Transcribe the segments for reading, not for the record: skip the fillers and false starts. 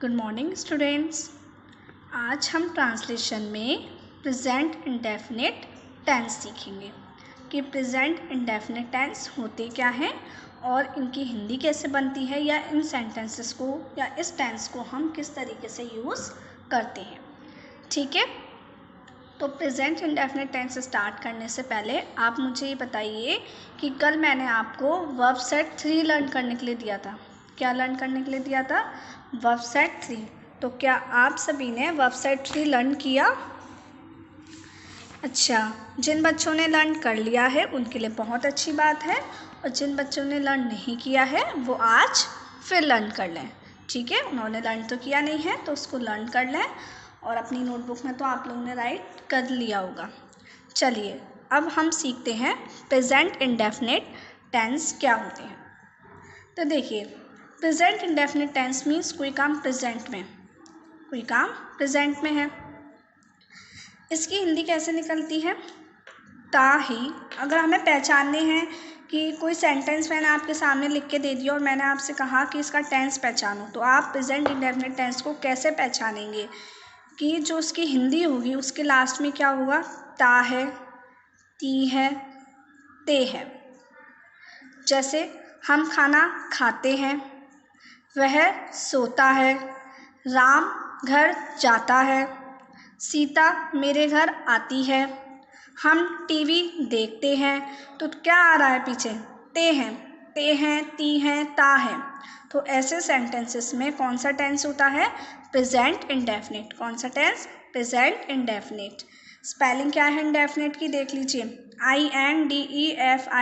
Good morning students. आज हम translation में प्रेजेंट इंडेफिनिट टेंस सीखेंगे कि प्रेजेंट इंडेफिनिट टेंस होते क्या हैं और इनकी हिंदी कैसे बनती है, या इन सेंटेंसेस को या इस टेंस को हम किस तरीके से यूज़ करते हैं। ठीक है, तो प्रेजेंट इंडेफिनिट टेंस स्टार्ट करने से पहले आप मुझे ये बताइए कि कल मैंने आपको वर्ब सेट 3 लर्न करने के लिए दिया था। क्या लर्न करने के लिए दिया था? Verb set 3। तो क्या आप सभी ने वर्ब सेट 3 लर्न किया? अच्छा, जिन बच्चों ने लर्न कर लिया है उनके लिए बहुत अच्छी बात है, और जिन बच्चों ने लर्न नहीं किया है वो आज फिर लर्न कर लें। ठीक है, उन्होंने लर्न तो किया नहीं है तो उसको लर्न कर लें, और अपनी नोटबुक में तो आप लोगों ने राइट कर लिया होगा। चलिए अब हम सीखते हैं प्रेजेंट इंडेफिनिट टेंस क्या होते हैं। तो देखिए, प्रेजेंट इंडेफिनिट टेंस मीन्स कोई काम प्रेजेंट में है। इसकी हिंदी कैसे निकलती है? ता ही। अगर हमें पहचानने हैं कि कोई सेंटेंस मैंने आपके सामने लिख के दे दिया और मैंने आपसे कहा कि इसका टेंस पहचानो, तो आप प्रेजेंट इंडेफिनिट टेंस को कैसे पहचानेंगे कि जो उसकी हिंदी होगी उसके लास्ट में क्या होगा? ता है, ती है, ते है। जैसे हम खाना खाते हैं, वह सोता है, राम घर जाता है, सीता मेरे घर आती है, हम टीवी देखते हैं। तो क्या आ रहा है पीछे? ते हैं, ती हैं, ता है। तो ऐसे सेंटेंसेस में कौन सा टेंस होता है? Present indefinite. कौन सा टेंस? Present indefinite. स्पेलिंग क्या है इंडेफिनिट की? देख लीजिए, INDEFINITE।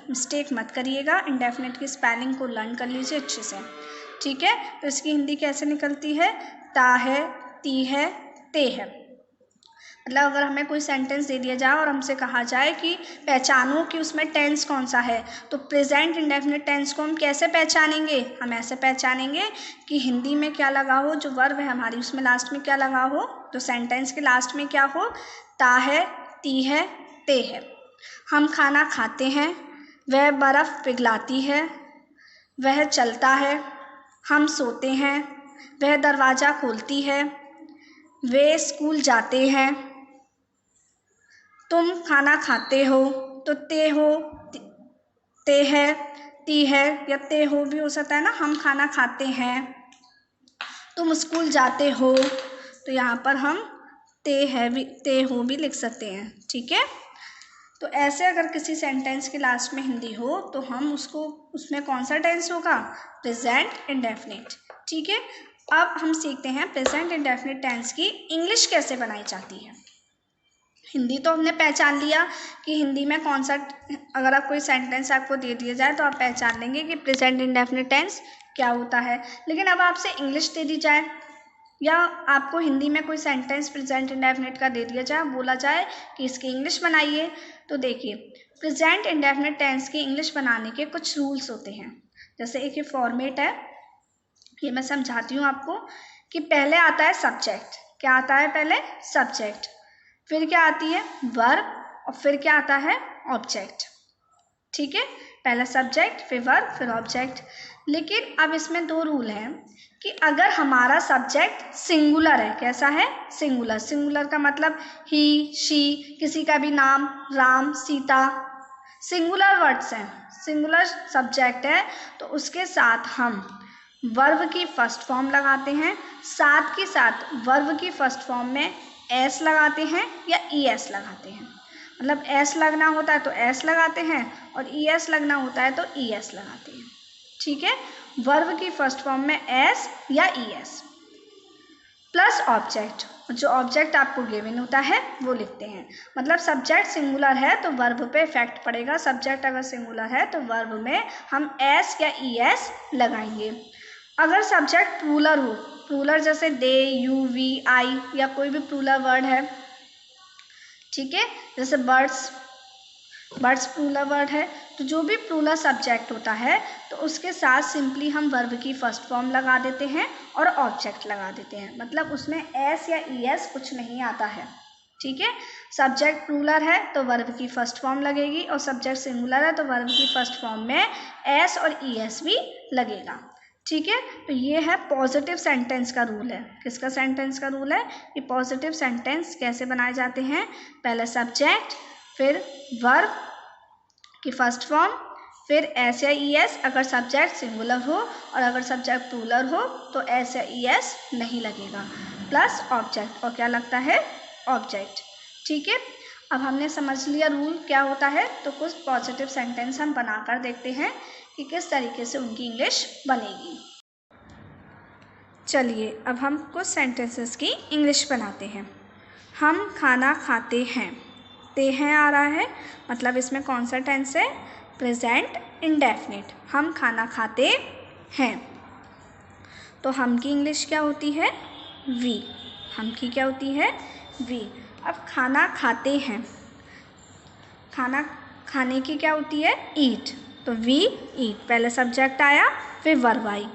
मिस्टेक मत करिएगा, इंडेफिनिट की स्पेलिंग को लर्न कर लीजिए अच्छे से। ठीक है, तो इसकी हिंदी कैसे निकलती है? ता है, ती है, ते है। मतलब अगर हमें कोई सेंटेंस दे दिया जाए और हमसे कहा जाए कि पहचानो कि उसमें टेंस कौन सा है, तो प्रेजेंट इंडेफिनिट टेंस को हम कैसे पहचानेंगे? हम ऐसे पहचानेंगे कि हिंदी में क्या लगा हो, जो वर्ब है हमारी उसमें लास्ट में क्या लगा हो, तो सेंटेंस के लास्ट में क्या हो? ता है, ती है, ते है। हम खाना खाते हैं, वह बर्फ़ पिघलाती है, वह चलता है, हम सोते हैं, वह दरवाज़ा खोलती है, वे स्कूल जाते हैं, तुम खाना खाते हो, तो ते हो, ते है, ती है, या ते हो भी हो सकता है ना। हम खाना खाते हैं, तुम स्कूल जाते हो, तो यहाँ पर हम ते हो भी लिख सकते हैं। ठीक है, तो ऐसे अगर किसी सेंटेंस के लास्ट में हिंदी हो तो हम उसमें कौन सा टेंस होगा? Present indefinite. ठीक है, अब हम सीखते हैं प्रेजेंट इंडेफिनिट टेंस की इंग्लिश कैसे बनाई जाती है। हिंदी तो हमने पहचान लिया कि हिंदी में कौन सा, अगर आप कोई सेंटेंस आपको दे दिया जाए तो आप पहचान लेंगे कि प्रेजेंट इंडेफिनिट टेंस क्या होता है। लेकिन अब आपसे इंग्लिश दे दी जाए, या आपको हिंदी में कोई सेंटेंस प्रेजेंट इंडेफिनिट का दे दिया जाए, बोला जाए कि इसकी इंग्लिश बनाइए, तो देखिए, प्रेजेंट इंडेफिनिट टेंस की इंग्लिश बनाने के कुछ रूल्स होते हैं। जैसे एक ये फॉर्मेट है, ये मैं समझाती हूँ आपको कि पहले आता है सब्जेक्ट। क्या आता है पहले? सब्जेक्ट। फिर क्या आती है? वर्ब, और फिर क्या आता है? ऑब्जेक्ट। ठीक है, पहला सब्जेक्ट, फिर वर्ब, फिर ऑब्जेक्ट। लेकिन अब इसमें 2 रूल हैं कि अगर हमारा सब्जेक्ट सिंगुलर है, कैसा है? सिंगुलर। सिंगुलर का मतलब ही, शी, किसी का भी नाम, राम, सीता, सिंगुलर वर्ड्स हैं, सिंगुलर सब्जेक्ट है, तो उसके साथ हम वर्ब की फर्स्ट फॉर्म लगाते हैं, साथ के साथ वर्ब की फर्स्ट फॉर्म में एस लगाते हैं या ES लगाते हैं। मतलब एस लगना होता है तो एस लगाते हैं, और ES लगना होता है तो ES लगाते हैं। ठीक है, वर्ब की फर्स्ट फॉर्म में एस या ES प्लस ऑब्जेक्ट। जो ऑब्जेक्ट आपको गिवन होता है वो लिखते हैं। मतलब सब्जेक्ट सिंगुलर है तो वर्ब पे इफेक्ट पड़ेगा, सब्जेक्ट अगर सिंगुलर है तो वर्ब में हम एस या ES लगाएंगे। अगर सब्जेक्ट प्लूरल हो, प्लूरल जैसे दे, यू, वी, आई, या कोई भी प्लूरल वर्ड है, ठीक है, जैसे बर्ड्स प्लूरल वर्ड है, तो जो भी प्लूरल सब्जेक्ट होता है तो उसके साथ सिंपली हम वर्ब की फर्स्ट फॉर्म लगा देते हैं और ऑब्जेक्ट लगा देते हैं। मतलब उसमें एस या ES कुछ नहीं आता है। ठीक है, सब्जेक्ट प्लूरल है तो वर्ब की फर्स्ट फॉर्म लगेगी, और सब्जेक्ट सिंगुलर है तो वर्ब की फर्स्ट फॉर्म में एस और ES भी लगेगा। ठीक है, तो ये है पॉजिटिव सेंटेंस का रूल है। किसका सेंटेंस का रूल है? ये पॉजिटिव सेंटेंस कैसे बनाए जाते हैं? पहले सब्जेक्ट, फिर वर्ब की फर्स्ट फॉर्म, फिर एस या ई एस अगर सब्जेक्ट सिंगुलर हो, और अगर सब्जेक्ट प्लूरल हो तो एस या ई एस नहीं लगेगा, प्लस ऑब्जेक्ट, और क्या लगता है? ऑब्जेक्ट। ठीक है, अब हमने समझ लिया रूल क्या होता है, तो कुछ पॉजिटिव सेंटेंस हम बनाकर देखते हैं कि किस तरीके से उनकी इंग्लिश बनेगी। चलिए अब हम कुछ सेंटेंसेस की इंग्लिश बनाते हैं। हम खाना खाते हैं, ते हैं आ रहा है, मतलब इसमें कौन सा टेंस है? Present indefinite. हम खाना खाते हैं, तो हम की इंग्लिश क्या होती है? वी। हम की क्या होती है? वी। अब खाना खाते हैं, खाना खाने की क्या होती है? ईट, तो वी ईट। पहले सब्जेक्ट आया, फिर वर्ब आई।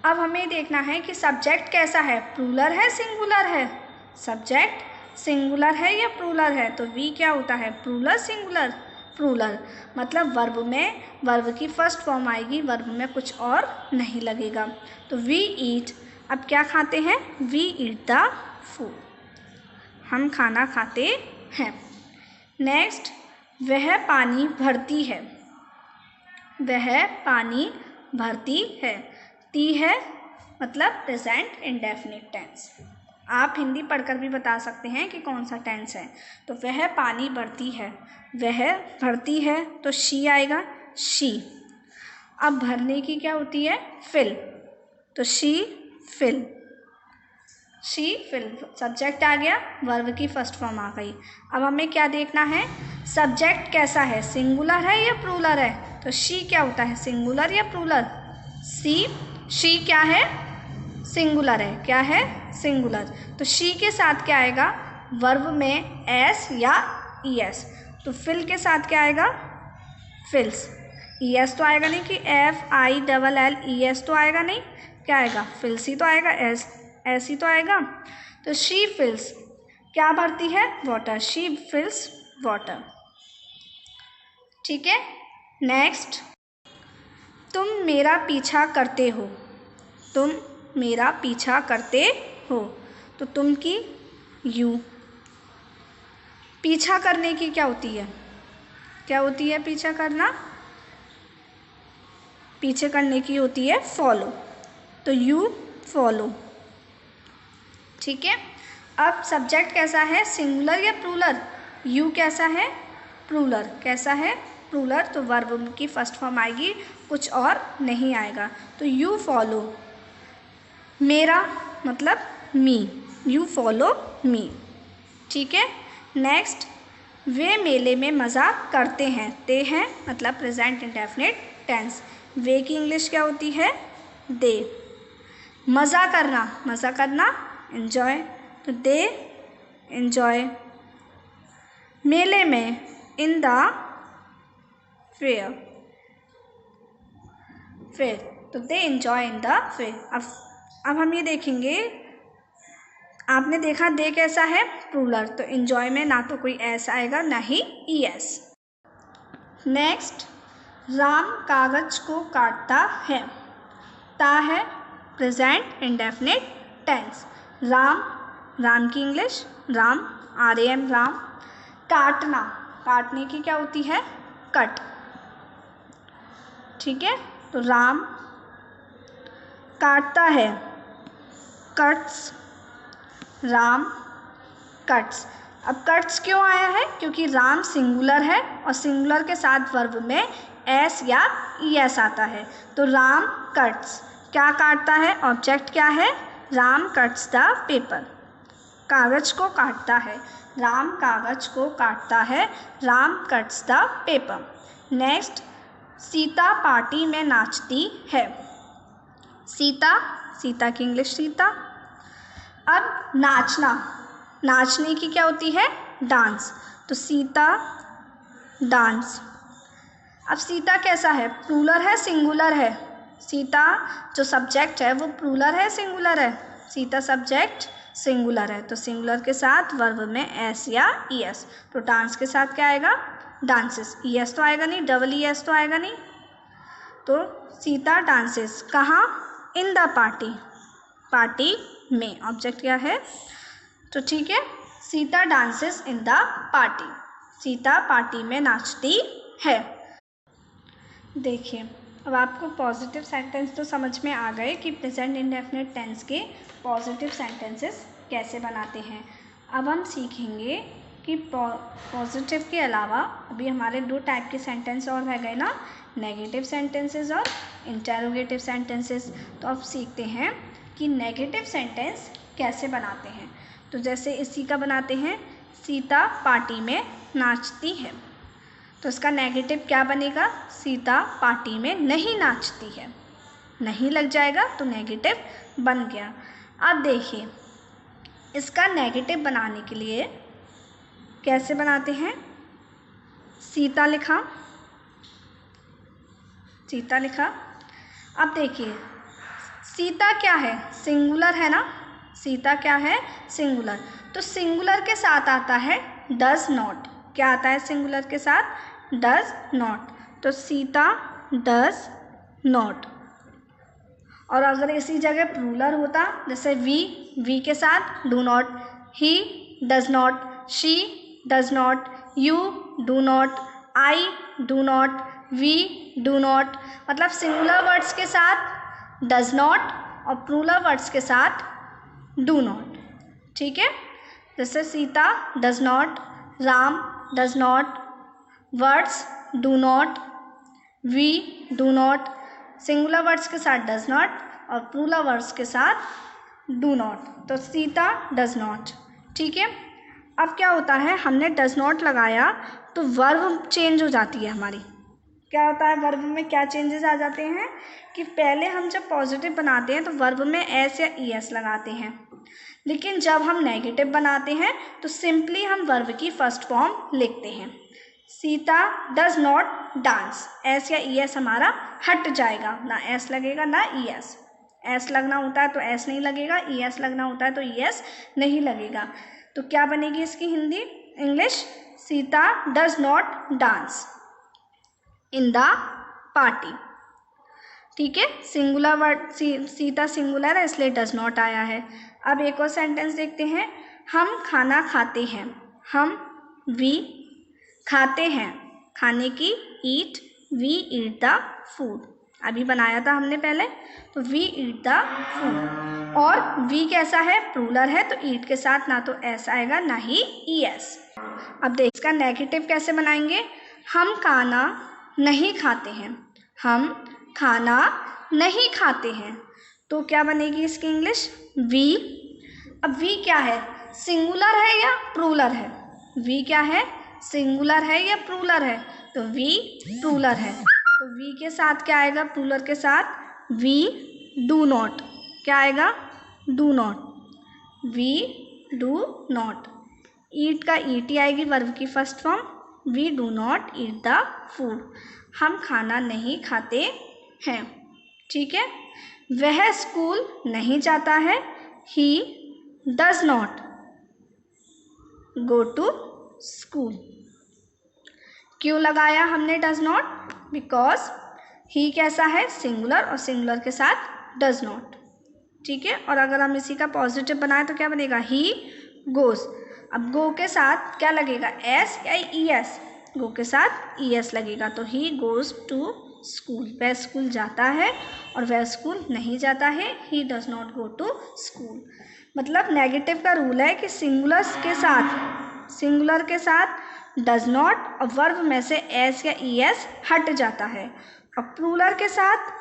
अब हमें देखना है कि सब्जेक्ट कैसा है, प्लूरल है सिंगुलर है? सब्जेक्ट सिंगुलर है या प्लूरल है? तो वी क्या होता है? Plural singular? प्लूरल, मतलब वर्ब में वर्ब की फर्स्ट फॉर्म आएगी, वर्ब में कुछ और नहीं लगेगा, तो वी ईट। अब क्या खाते हैं? वी ईट द फूड, हम खाना खाते हैं। नेक्स्ट, वह पानी भरती है, वह पानी भरती है। ती है मतलब प्रेजेंट इंडेफिनिट टेंस। आप हिंदी पढ़कर भी बता सकते हैं कि कौन सा टेंस है। तो वह पानी भरती है, वह भरती है तो शी आएगा, शी। अब भरने की क्या होती है? फिल, तो she fill, she fill. Subject आ गया, वर्ब की फर्स्ट फॉर्म आ गई। अब हमें क्या देखना है? सब्जेक्ट कैसा है, सिंगुलर है या प्लूरल है? तो शी क्या होता है, सिंगुलर या प्लूरल? शी क्या है? सिंगुलर है। क्या है? सिंगुलर। तो शी के साथ क्या आएगा? वर्ब में एस या ई एस। तो फिल के साथ क्या आएगा? फिल्स। ई एस तो आएगा नहीं कि F I double L, E S तो आएगा नहीं, क्या आएगा? फिल्स ही तो आएगा, एस एस ही तो आएगा। तो शी फिल्स क्या भरती है? Water, she fills water. ठीक है, नेक्स्ट, तुम मेरा पीछा करते हो, तुम मेरा पीछा करते हो, तो तुम की यू। पीछा करने की क्या होती है? क्या होती है पीछा करना? पीछे करने की होती है फॉलो, तो यू फॉलो। ठीक है, अब सब्जेक्ट कैसा है, सिंगुलर या प्लूरल? यू कैसा है? प्लूरल। कैसा है? प्लूरल। तो वर्ब की फर्स्ट फॉर्म आएगी, कुछ और नहीं आएगा, तो यू फॉलो। मेरा मतलब मी, यू फॉलो मी। ठीक है, नेक्स्ट, वे मेले में मज़ा करते हैं, ते हैं मतलब प्रेजेंट इंडेफिनिट टेंस। वे की इंग्लिश क्या होती है? दे। मज़ा करना, मज़ा करना एंजॉय, तो दे एंजॉय। मेले में, इन द फेयर, फेयर, तो they enjoy in the fair. अब हम ये देखेंगे, आपने देखा दे कैसा है? प्लूरल, तो एंजॉय में ना तो कोई एस आएगा ना ही ई एस। नेक्स्ट, राम कागज को काटता है, ता है present indefinite tense. Ram, Ram की English Ram, R A M, Ram. काटना, काटने की क्या होती है? कट। ठीक है, तो राम काटता है, कट्स, राम कट्स। अब कट्स क्यों आया है? क्योंकि राम सिंगुलर है और सिंगुलर के साथ वर्ब में एस या ई एस आता है, तो राम कट्स। क्या काटता है? ऑब्जेक्ट क्या है? राम कट्स द पेपर, कागज को काटता है, राम कागज को काटता है, Ram cuts the paper. Next, Sita party में नाचती है, सीता, सीता की इंग्लिश सीता। अब नाचना, नाचने की क्या होती है? डांस, तो सीता डांस। अब सीता कैसा है? प्लूरल है सिंगुलर है? सीता जो सब्जेक्ट है वो प्लूरल है सिंगुलर है? सीता सब्जेक्ट सिंगुलर है, तो सिंगुलर के साथ वर्ब में एस या ई एस। तो डांस के साथ क्या आएगा? डांसेस। ई एस तो आएगा नहीं, डबल ई एस तो आएगा नहीं, तो सीता डांसेस। कहाँ? इन द पार्टी, पार्टी में ऑब्जेक्ट क्या है, तो ठीक है, Sita dances in the party, Sita party में नाचती है। देखिए अब आपको पॉजिटिव सेंटेंस तो समझ में आ गए कि प्रेजेंट इंडेफिनिट टेंस के पॉजिटिव सेंटेंसेस कैसे बनाते हैं। अब हम सीखेंगे कि पॉजिटिव के अलावा अभी हमारे दो टाइप के सेंटेंस और रह गए ना, नेगेटिव सेंटेंसेस और इंटेरोगेटिव सेंटेंसेस। तो अब सीखते हैं कि नेगेटिव सेंटेंस कैसे बनाते हैं। तो जैसे इसी का बनाते हैं, सीता पार्टी में नाचती है, तो इसका नेगेटिव क्या बनेगा, सीता पार्टी में नहीं नाचती है, नहीं लग जाएगा तो नेगेटिव बन गया। अब देखिए इसका नेगेटिव बनाने के लिए कैसे बनाते हैं, सीता लिखा, सीता लिखा। अब देखिए सीता क्या है, सिंगुलर है ना, सीता क्या है, सिंगुलर, तो सिंगुलर के साथ आता है डज नॉट, क्या आता है सिंगुलर के साथ, डज नॉट, तो सीता डज नॉट। और अगर इसी जगह प्लूरल होता, जैसे वी के साथ do not, he does not, she does not, you do not, I do not, we do not, मतलब सिंगुलर वर्ड्स के साथ डज नॉट और प्लूरल वर्ड्स के साथ डू नॉट, ठीक है। जैसे Sita does not, Ram does not, words do not, we do not, singular words के साथ डज नॉट और प्लूरल वर्ड्स के साथ डू नॉट, तो सीता डज नॉट, ठीक है। अब क्या होता है, हमने डज नॉट लगाया तो वर्ब चेंज हो जाती है हमारी, क्या होता है वर्ब में क्या चेंजेस आ जाते हैं कि पहले हम जब पॉजिटिव बनाते हैं तो वर्ब में एस या ई एस लगाते हैं, लेकिन जब हम नेगेटिव बनाते हैं तो सिंपली हम वर्ब की फर्स्ट फॉर्म लिखते हैं, Sita does not dance, S या ई एस हमारा हट जाएगा, ना एस लगेगा ना ई एस, एस लगना होता है तो एस नहीं लगेगा, ई एस लगना होता है तो ई एस नहीं लगेगा, तो क्या बनेगी इसकी Hindi English, Sita does not dance in the party, ठीक है। सिंगुलर वर्ड सीता सिंगुलर है इसलिए डज नॉट आया है। अब एक और सेंटेंस देखते हैं, हम खाना खाते हैं, हम वी खाते हैं, खाने की ईट, वी ईट द फूड, अभी बनाया था हमने पहले, तो वी ईट द फूड, और वी कैसा है, प्लूरल है, तो ईट के साथ ना तो एस आएगा ना ही ई एस। अब देख इसका नेगेटिव कैसे बनाएंगे, हम खाना नहीं खाते हैं, हम खाना नहीं खाते हैं, तो क्या बनेगी इसकी इंग्लिश, वी। अब वी क्या है, सिंगुलर है या प्लूरल है, वी क्या है, सिंगुलर है या प्लूरल है, तो वी प्लूरल है, तो वी के साथ क्या आएगा, प्लूरल के साथ वी डू नॉट, क्या आएगा, do not, we do not, eat का ईटी आएगी वर्ब की first form, we do not eat the food, हम खाना नहीं खाते हैं, ठीक है। वह स्कूल नहीं जाता है, he does not go to school, क्यों लगाया हमने डज नॉट, बिकॉज ही कैसा है, सिंगुलर, और सिंगुलर के साथ डज नॉट, ठीक है। और अगर हम इसी का पॉजिटिव बनाए तो क्या बनेगा, ही गोज, अब गो के साथ क्या लगेगा, एस या ई एस, गो के साथ ई एस लगेगा, तो ही गोज टू स्कूल, वह स्कूल जाता है और वह स्कूल नहीं जाता है, he does not go to school. मतलब नेगेटिव का रूल है कि सिंगुलर के साथ डज नॉट और वर्ब में से एस या ई एस हट जाता है, और प्लूरल के साथ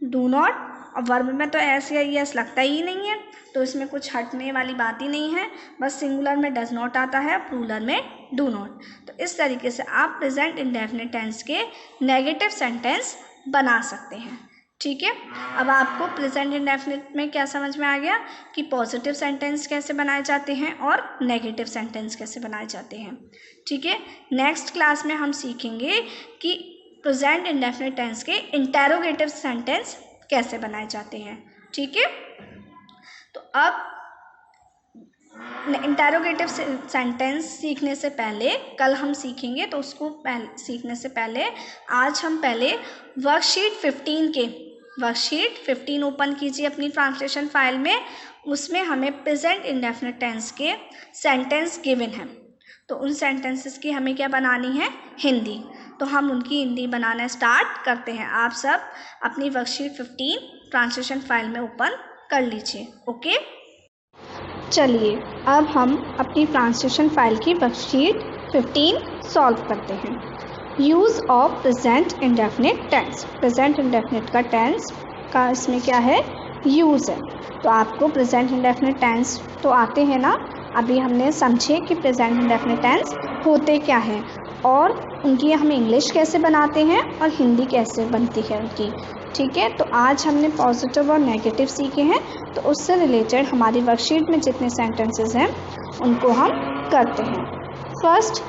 डू नॉट, और वर्ब में तो एस या ई एस लगता ही नहीं है, तो इसमें कुछ हटने वाली बात ही नहीं है, बस सिंगुलर में डज नॉट आता है, प्लूरल में डू नॉट। तो इस तरीके से आप प्रेजेंट इंडेफिनिट टेंस के नेगेटिव सेंटेंस बना सकते हैं, ठीक है। अब आपको प्रेजेंट इंडेफिनिट में क्या समझ में आ गया कि पॉजिटिव सेंटेंस कैसे बनाए जाते हैं और नेगेटिव सेंटेंस कैसे बनाए जाते हैं, ठीक है। नेक्स्ट क्लास में हम सीखेंगे कि प्रेजेंट इंडेफिनिट टेंस के इंटेरोगेटिव सेंटेंस कैसे बनाए जाते हैं, ठीक है। तो अब इंटेरोगेटिव सेंटेंस सीखने से पहले, कल हम सीखेंगे, तो उसको सीखने से पहले आज हम पहले वर्कशीट 15 के वर्कशीट 15 ओपन कीजिए अपनी ट्रांसलेशन फाइल में। उसमें हमें प्रेजेंट इंडेफिनिट टेंस के सेंटेंस गिवन है, तो उन सेंटेंसेस की हमें क्या बनानी है, हिंदी। तो हम उनकी हिंदी बनाना स्टार्ट करते हैं। आप सब अपनी वर्कशीट 15 ट्रांसलेशन फाइल में ओपन कर लीजिए। ओके, चलिए अब हम अपनी ट्रांसलेशन फाइल की वर्कशीट 15 सॉल्व करते हैं। Use of present indefinite tense. Present indefinite का टेंस का इसमें क्या है, यूज़ है। तो आपको प्रेजेंट इंडेफिनिट टेंस तो आते हैं ना। अभी हमने समझे कि प्रेजेंट इंडेफिनिट टेंस होते क्या हैं और उनकी हम इंग्लिश कैसे बनाते हैं और हिंदी कैसे बनती है उनकी। ठीक है, तो आज हमने पॉजिटिव और नेगेटिव सीखे हैं, तो उससे रिलेटेड हमारी वर्कशीट में जितने सेंटेंसेस हैं उनको हम करते हैं। First,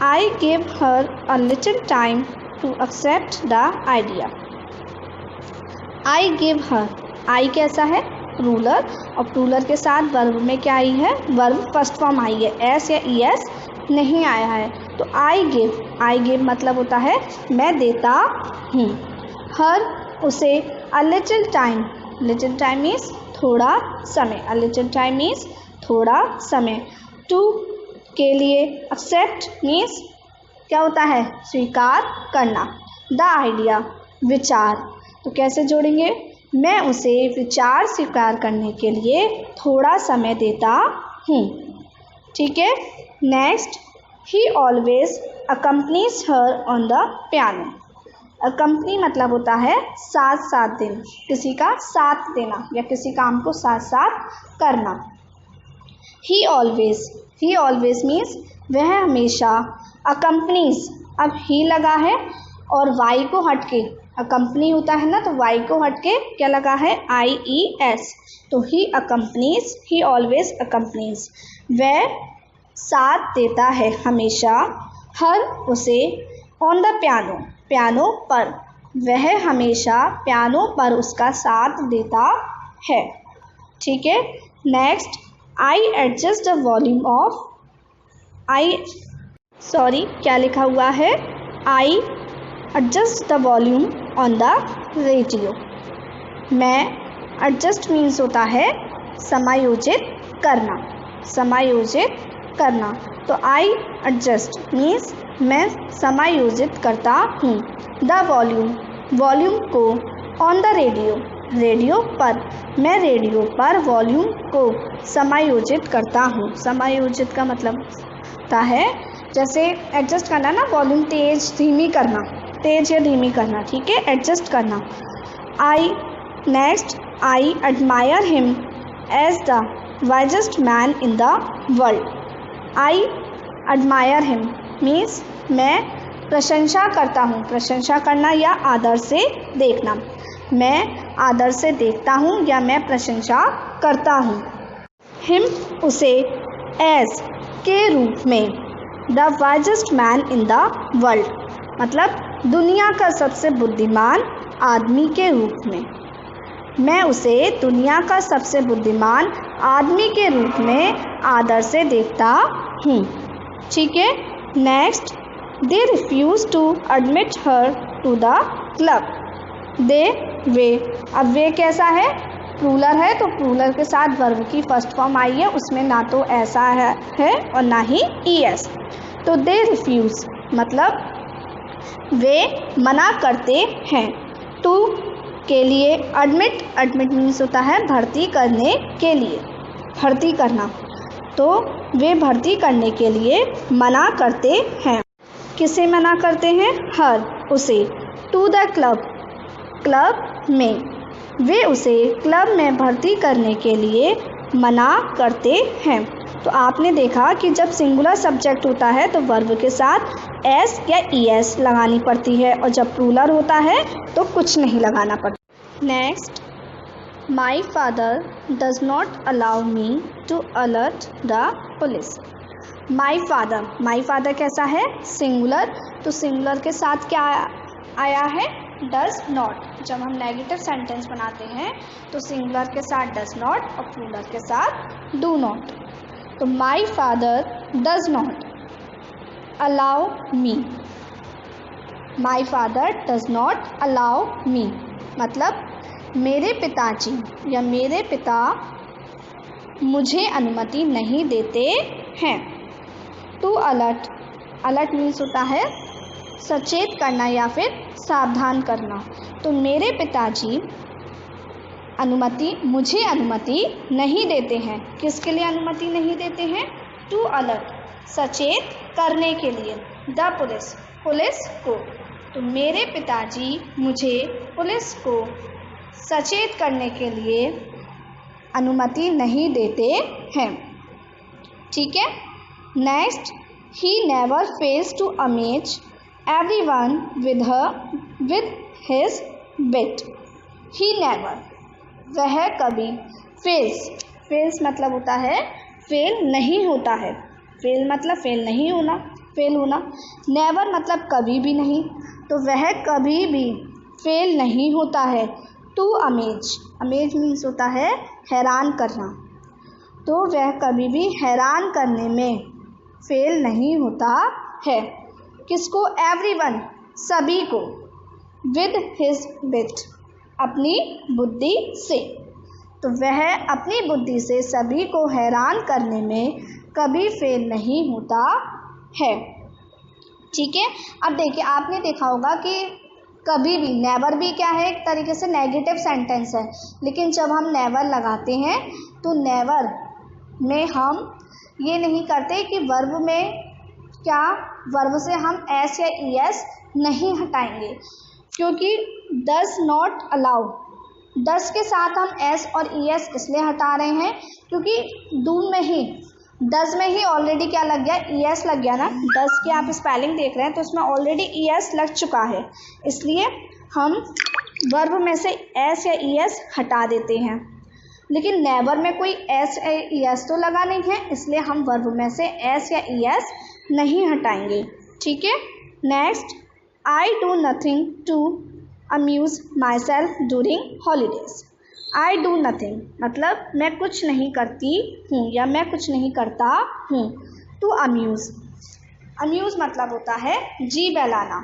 I give her a little time to accept the idea. I give her, I कैसा है, रूलर, और प्लूरल के साथ वर्ब में क्या आई है, वर्ब फर्स्ट फॉर्म आई है, एस या ई एस नहीं आया है। तो आई गिव मतलब होता है मैं देता हूँ। हर, उसे, अ लिटिल टाइम मीन्स थोड़ा समय, अ लिटिल टाइम मीन्स थोड़ा समय। टू, के लिए, एक्सेप्ट मीन्स क्या होता है, स्वीकार करना। द आइडिया, विचार, तो कैसे जोड़ेंगे, मैं उसे विचार स्वीकार करने के लिए थोड़ा समय देता हूँ। ठीक है, next, he always accompanies her on the piano. Accompany मतलब होता है साथ साथ देना, किसी का साथ देना या किसी काम को साथ साथ करना। ही ऑलवेज मीन्स वह हमेशा, अकम्पनीज, अब ही लगा है और वाई को हटके, अकम्पनी होता है ना, तो वाई को हटके क्या लगा है, IES, तो ही अकम्पनीज, ही ऑलवेज अकम्पनीज, वह साथ देता है हमेशा, हर, उसे, ऑन द पियानो, पियानो पर, वह हमेशा पियानो पर उसका साथ देता है। ठीक है, next, I adjust the volume of, क्या लिखा हुआ है, आई adjust the volume on the radio. मैं, एडजस्ट मीन्स होता है समायोजित करना, तो आई एडजस्ट मीन्स मैं समायोजित करता हूँ। द वॉल्यूम को, ऑन द रेडियो पर, मैं रेडियो पर वॉल्यूम को समायोजित करता हूँ। समायोजित का मतलब होता है जैसे एडजस्ट करना ना, वॉल्यूम तेज या धीमी करना। ठीक है, एडजस्ट करना। Next, I admire him as the wisest man in the world. I admire him means मैं प्रशंसा करता हूँ, प्रशंसा करना या आदर से देखना, मैं आदर से देखता हूँ या मैं प्रशंसा करता हूँ। हिम, उसे, एज, के रूप में, the wisest man in the world मतलब दुनिया का सबसे बुद्धिमान आदमी के रूप में, मैं उसे दुनिया का सबसे बुद्धिमान आदमी के रूप में आदर से देखता हूँ। ठीक है, next, they refuse to admit her to the club. वे, अब वे कैसा है, प्लूरल है, तो प्लूरल के साथ वर्ब की फर्स्ट फॉर्म आई है, उसमें ना तो ऐसा है और ना ही ES, तो दे रिफ्यूज़ मतलब वे मना करते हैं। टू, के लिए, एडमिट मीन्स होता है भर्ती करने के लिए, भर्ती करना, तो वे भर्ती करने के लिए मना करते हैं। किसे मना करते हैं, हर, उसे। टू द क्लब में, वे उसे क्लब में भर्ती करने के लिए मना करते हैं। तो आपने देखा कि जब सिंगुलर सब्जेक्ट होता है तो वर्ब के साथ S या ES लगानी पड़ती है, और जब प्लूरल होता है तो कुछ नहीं लगाना पड़ता। Next, my father does not allow me to alert the police. My father कैसा है, सिंगुलर, तो सिंगुलर के साथ क्या आया है, डज नॉट। जब हम नेगेटिव सेंटेंस बनाते हैं तो सिंगुलर के साथ डज नॉट और प्लूरल के साथ डू नॉट। तो माई father does not allow me, my father does not allow मी मतलब मेरे पिताजी या मेरे पिता मुझे अनुमति नहीं देते हैं। टू अलर्ट, अलर्ट मीन्स होता है सचेत करना या फिर सावधान करना। तो मेरे पिताजी मुझे अनुमति नहीं देते हैं। किसके लिए अनुमति नहीं देते हैं? टू अलर्ट, सचेत करने के लिए। द पुलिस, पुलिस को। तो मेरे पिताजी मुझे पुलिस को सचेत करने के लिए अनुमति नहीं देते हैं। ठीक है। Next, he never fails to amaze everyone with his wit. He never, वह कभी, फेल्स मतलब होता है फेल नहीं होता है। फेल मतलब फेल नहीं होना, फेल होना। नेवर मतलब कभी भी नहीं, तो वह कभी भी फेल नहीं होता है। टू अमेज, अमेज मीन्स होता है हैरान करना, तो वह कभी भी हैरान करने में फेल नहीं होता है। किसको? एवरीवन, सभी को। विद हिज विट, अपनी बुद्धि से। तो वह अपनी बुद्धि से सभी को हैरान करने में कभी फेल नहीं होता है। ठीक है। अब देखिए, आपने देखा होगा कि कभी भी, नेवर भी क्या है? एक तरीके से नेगेटिव सेंटेंस है, लेकिन जब हम नेवर लगाते हैं तो नेवर में हम ये नहीं करते कि वर्ब में क्या, वर्ब से हम एस या ईएस नहीं हटाएंगे, क्योंकि डज नॉट अलाउ, डज के साथ हम एस और ईएस इसलिए हटा रहे हैं क्योंकि डू में ही, डज में ही ऑलरेडी क्या लग गया? ईएस लग गया ना। डज की आप स्पेलिंग देख रहे हैं तो उसमें ऑलरेडी ईएस लग चुका है, इसलिए हम वर्ब में से एस या ईएस हटा देते हैं। लेकिन नेवर में कोई एस या ईएस तो लगा नहीं है, इसलिए हम वर्ब में से एस या ईएस नहीं हटाएंगे। ठीक है। Next, I do nothing to amuse myself during holidays. I do nothing मतलब मैं कुछ नहीं करती हूँ या मैं कुछ नहीं करता हूँ। टू अम्यूज़, अम्यूज़ मतलब होता है जी बहलाना,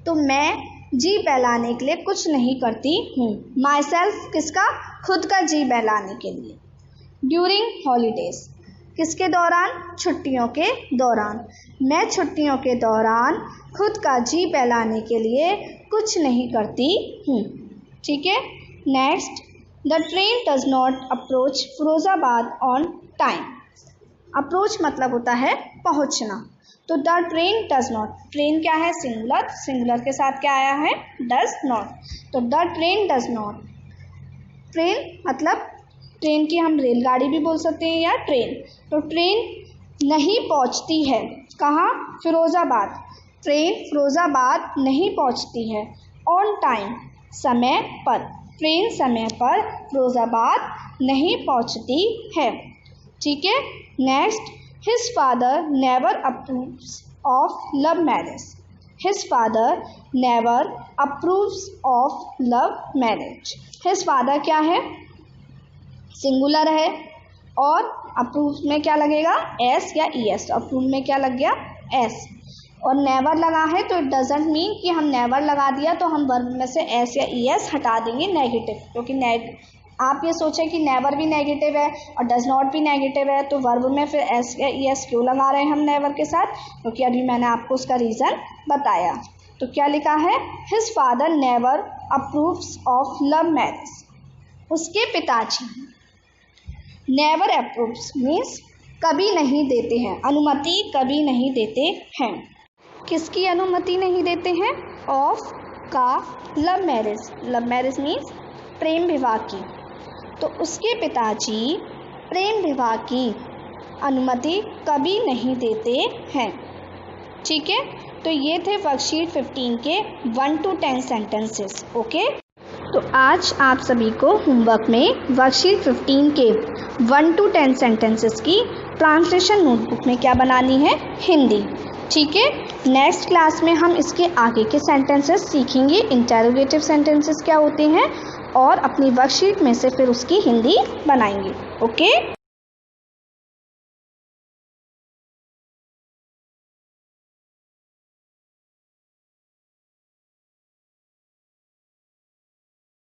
तो मैं जी बहलाने के लिए कुछ नहीं करती हूँ। माई सेल्फ किसका? खुद का जी बहलाने के लिए। ड्यूरिंग हॉलीडेज, किसके दौरान? छुट्टियों के दौरान। मैं छुट्टियों के दौरान खुद का जी बहलाने के लिए कुछ नहीं करती हूँ। ठीक है। Next, the train does not approach Firozabad on time. Approach मतलब होता है पहुँचना, तो the train does not, train क्या है? सिंगुलर, सिंगुलर के साथ क्या आया है? डज नॉट, तो the train does not. Train मतलब ट्रेन की हम रेलगाड़ी भी बोल सकते हैं या ट्रेन, तो ट्रेन नहीं पहुंचती है कहाँ? फिरोज़ाबाद। ट्रेन फिरोज़ाबाद नहीं पहुंचती है। ऑन टाइम, समय पर, ट्रेन समय पर फिरोज़ाबाद नहीं पहुंचती है। ठीक है। Next, his father never approves of love marriage. His father never approves of love marriage. His father क्या है? सिंगुलर है, और अप्रूव में क्या लगेगा? एस या ईएस। अप्रूव में क्या लग गया? एस। और नेवर लगा है तो इट डजेंट मीन कि हम नेवर लगा दिया तो हम वर्ब में से एस या ईएस हटा देंगे नेगेटिव, क्योंकि आप ये सोचें कि नेवर भी नेगेटिव है और डज नॉट भी नेगेटिव है, तो वर्ब में फिर एस या ईएस क्यों लगा रहे हैं हम नेवर के साथ? क्योंकि अभी मैंने आपको उसका रीज़न बताया। तो क्या लिखा है? His father never approves of love marriage. उसके पिताजी नेवर अप्रूव्स मीन्स कभी नहीं देते हैं, अनुमति कभी नहीं देते हैं। किसकी अनुमति नहीं देते हैं? ऑफ का love marriage. Love marriage means प्रेम विवाह की। तो उसके पिताजी प्रेम विवाह की अनुमति कभी नहीं देते हैं। ठीक है। तो ये थे वर्कशीट 15 के 1 to 10 सेंटेंसेस। ओके। तो आज आप सभी को होमवर्क में वर्कशीट 15 के 1 to 10 सेंटेंसेस की ट्रांसलेशन नोटबुक में क्या बनानी है? हिंदी। ठीक है। नेक्स्ट क्लास में हम इसके आगे के सेंटेंसेस सीखेंगे, इंटेरोगेटिव सेंटेंसेस क्या होते हैं, और अपनी वर्कशीट में से फिर उसकी हिंदी बनाएंगे। ओके।